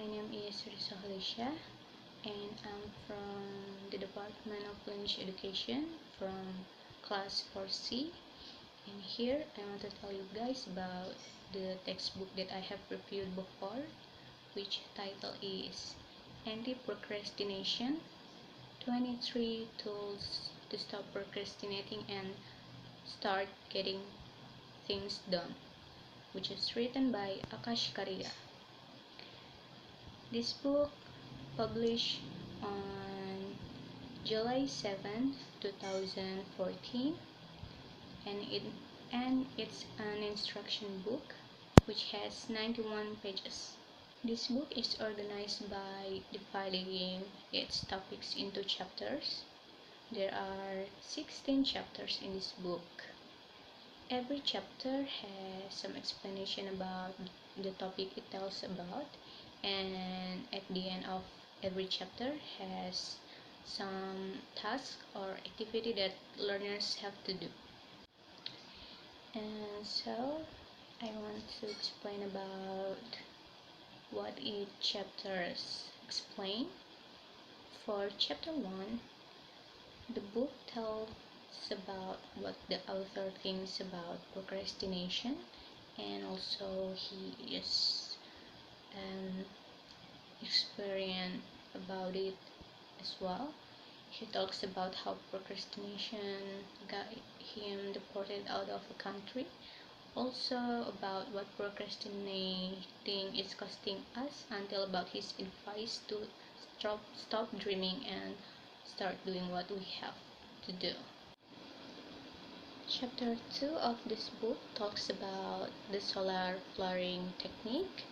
My name is Rissa Khalisyah and I'm from the Department of Language Education from class 4C, and here I want to tell you guys about the textbook that I have reviewed before, which title is Anti-Procrastination, 23 Tools to Stop Procrastinating and Start Getting Things Done, which is written by Akash Karia. This book published on July 7, 2014, and it's an instruction book which has 91 pages. This book is organized by dividing its topics into chapters. There are 16 chapters in this book. Every chapter has some explanation about the topic it tells about, and at the end of every chapter has some task or activity that learners have to do. And so I want to explain about what each chapters explain. For chapter 1, the book tells about what the author thinks about procrastination, and also he is experience about it as well. He talks about how procrastination got him deported out of the country, also about what procrastinating is costing us, until about his advice to stop dreaming and start doing what we have to do. Chapter 2 of this book talks about the solar flooring technique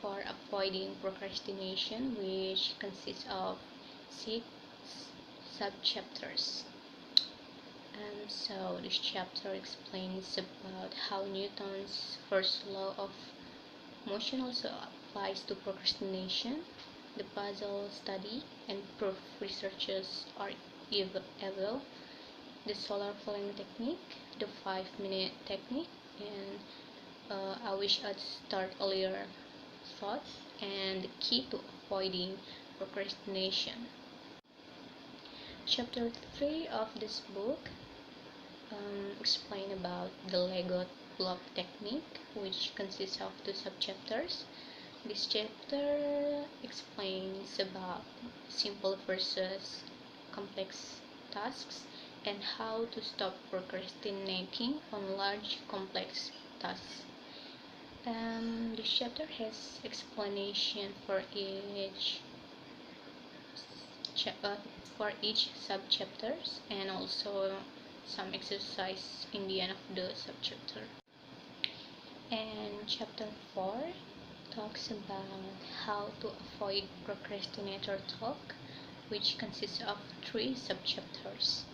for avoiding procrastination, which consists of 6 sub-chapters. And so this chapter explains about how Newton's first law of motion also applies to procrastination, the puzzle study and proof researchers are evil, the solar flooring technique, the 5-minute technique, and I wish I'd start earlier thought, and the key to avoiding procrastination. Chapter 3 of this book explain about the Lego block technique, which consists of 2 subchapters. This chapter explains about simple versus complex tasks and how to stop procrastinating on large complex tasks. This chapter has explanation for each sub-chapters, and also some exercise in the end of the sub-chapter. And chapter 4 talks about how to avoid procrastinator talk, which consists of 3 sub-chapters.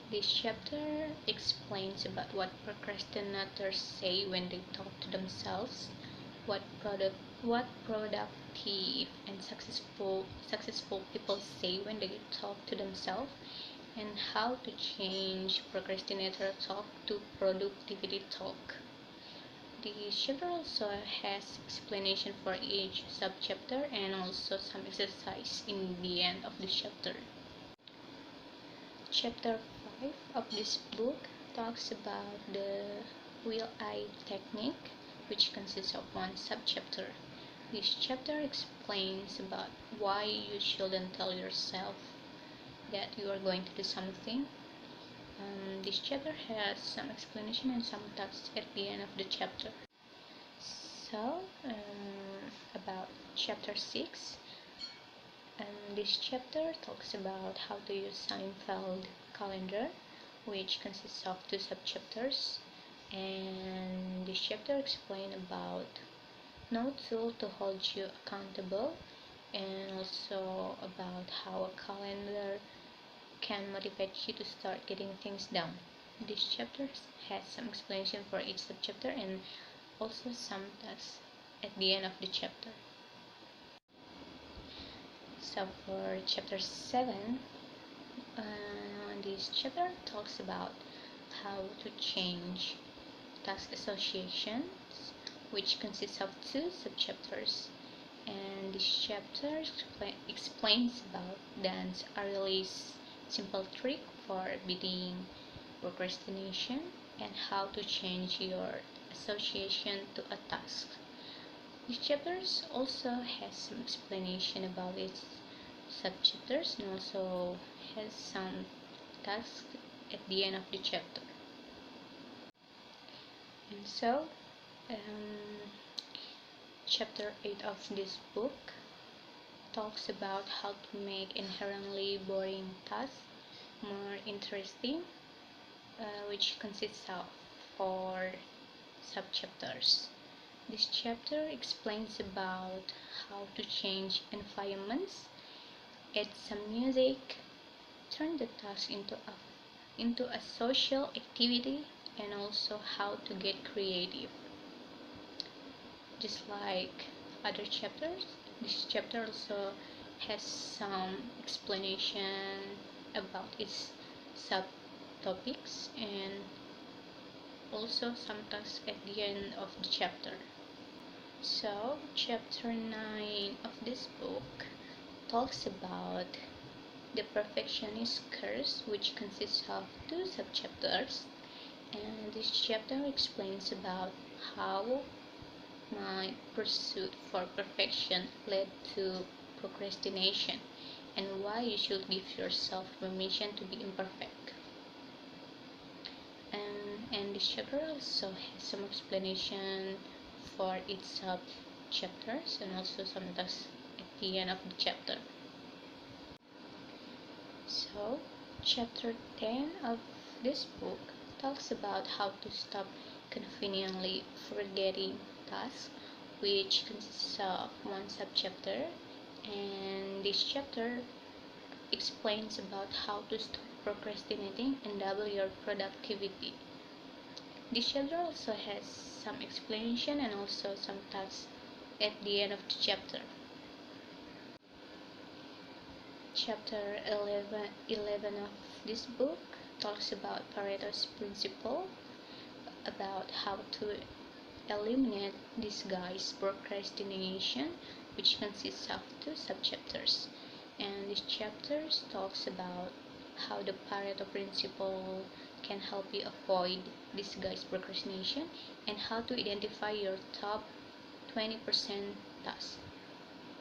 This chapter explains about what procrastinators say when they talk to themselves, what productive and successful people say when they talk to themselves, and how to change procrastinator talk to productivity talk. This chapter also has explanation for each subchapter and also some exercise in the end of the chapter. Chapter 5 of this book talks about the will eye technique, which consists of 1 subchapter. This chapter explains about why you shouldn't tell yourself that you are going to do something. This chapter has some explanation and some tasks at the end of the chapter. So, about chapter 6, this chapter talks about how to use Seinfeld calendar, which consists of 2 subchapters, and this chapter explains about no tool to hold you accountable, and also about how a calendar can motivate you to start getting things done. This chapter has some explanation for each subchapter and also some tasks at the end of the chapter. So for chapter 7, this chapter talks about how to change task associations, which consists of 2 subchapters, And this chapter explains about dance a really simple trick for beating procrastination and how to change your association to a task. This chapter also has some explanation about its subchapters and also has some tasks at the end of the chapter. And so, chapter 8 of this book talks about how to make inherently boring tasks more interesting, which consists of 4 subchapters. This chapter explains about how to change environments, add some music, turn the task into a social activity, and also how to get creative. Just like other chapters, this chapter also has some explanation about its subtopics and also some tasks at the end of the chapter. So, chapter 9 of this book talks about the perfectionist curse, which consists of 2 subchapters, and this chapter explains about how my pursuit for perfection led to procrastination and why you should give yourself permission to be imperfect. And this chapter also has some explanation for its sub chapters and also some tasks at the end of the chapter. So, chapter 10 of this book talks about how to stop conveniently forgetting tasks, which consists of 1 subchapter, and this chapter explains about how to stop procrastinating and double your productivity. This chapter also has some explanation and also some tasks at the end of the chapter. Chapter 11 of this book talks about Pareto's principle, about how to eliminate disguised procrastination, which consists of 2 subchapters. And this chapter talks about how the Pareto principle can help you avoid disguised procrastination and how to identify your top 20% tasks.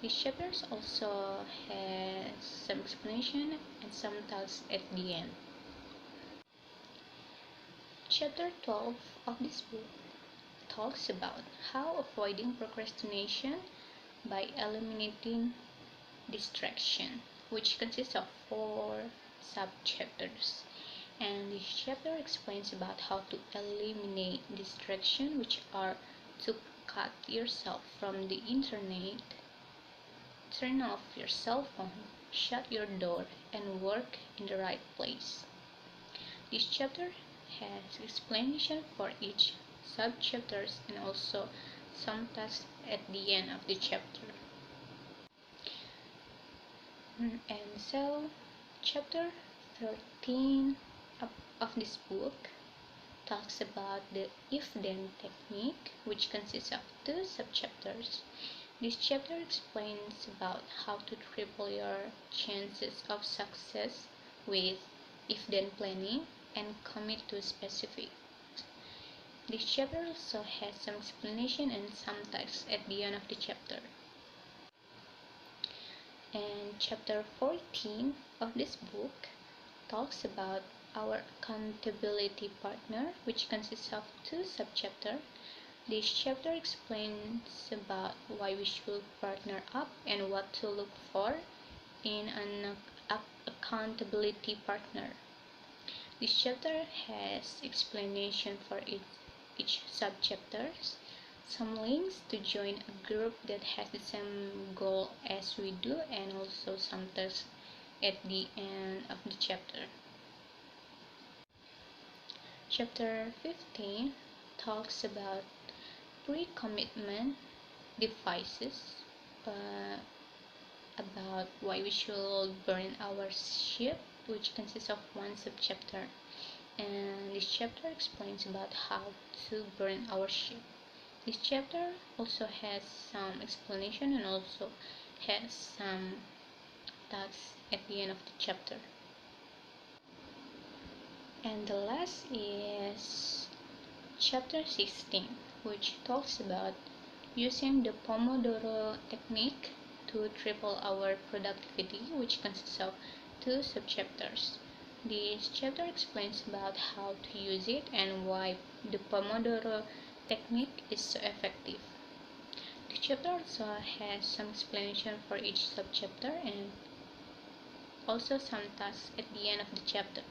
This chapter also has some explanation and some tasks at the end. Chapter 12 of this book talks about how avoiding procrastination by eliminating distraction, which consists of 4 subchapters. And this chapter explains about how to eliminate distraction, which are to cut yourself from the internet, turn off your cell phone, shut your door, and work in the right place. This chapter has explanation for each subchapters and also some tasks at the end of the chapter. And so, chapter 13 of this book talks about the if-then technique, which consists of 2 subchapters. This chapter explains about how to triple your chances of success with if-then planning and commit to specifics. This chapter also has some explanation and some tasks at the end of the chapter. And chapter 14 of this book talks about our accountability partner, which consists of 2 subchapters. This chapter explains about why we should partner up and what to look for in an accountability partner. This chapter has explanation for each subchapter, some links to join a group that has the same goal as we do, and also some tasks at the end of the chapter. Chapter 15 talks about pre-commitment devices, about why we should burn our ship, which consists of 1 subchapter. And this chapter explains about how to burn our ship. This chapter also has some explanation and also has some tasks at the end of the chapter. And the last is chapter 16, which talks about using the Pomodoro technique to triple our productivity, which consists of 2 subchapters. This chapter explains about how to use it and why the Pomodoro technique is so effective. The chapter also has some explanation for each subchapter and also some tasks at the end of the chapter.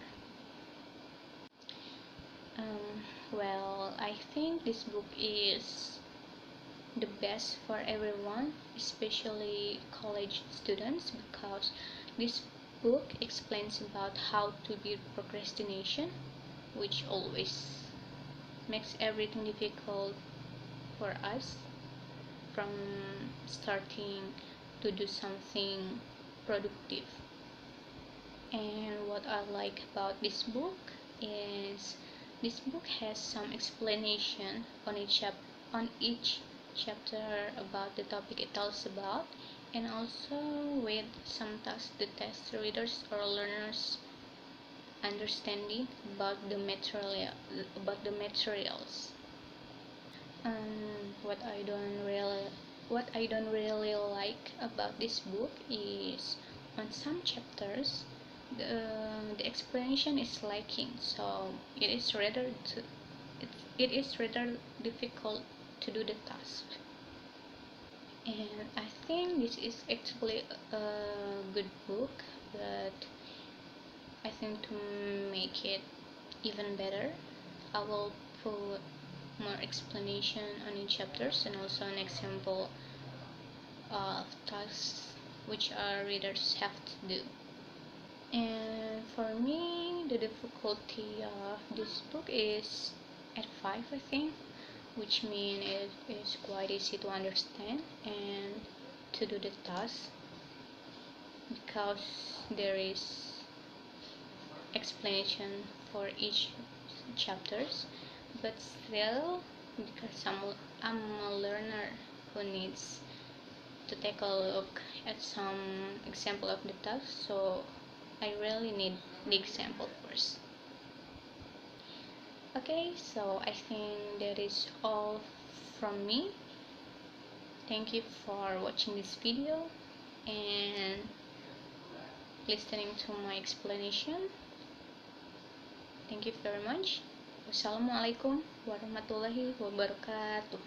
Well, I think this book is the best for everyone, especially college students, because this book explains about how to beat procrastination, which always makes everything difficult for us from starting to do something productive. And what I like about this book is this book has some explanation on each chapter about the topic it tells about, and also with some tasks to test readers or learners understanding about the materials. What I don't really like about this book is on some chapters the explanation is lacking, so it is rather difficult to do the task. And I think this is actually a good book, but I think to make it even better, I will put more explanation on each chapters and also an example of tasks which our readers have to do. And for me, the difficulty of this book is at 5, I think, which means it is quite easy to understand and to do the task because there is explanation for each chapters, but still, because I'm a learner who needs to take a look at some example of the task, so I really need the example first. Okay, so I think that is all from me. Thank you for watching this video and listening to my explanation. Thank you very much. Wassalamualaikum warahmatullahi wabarakatuh.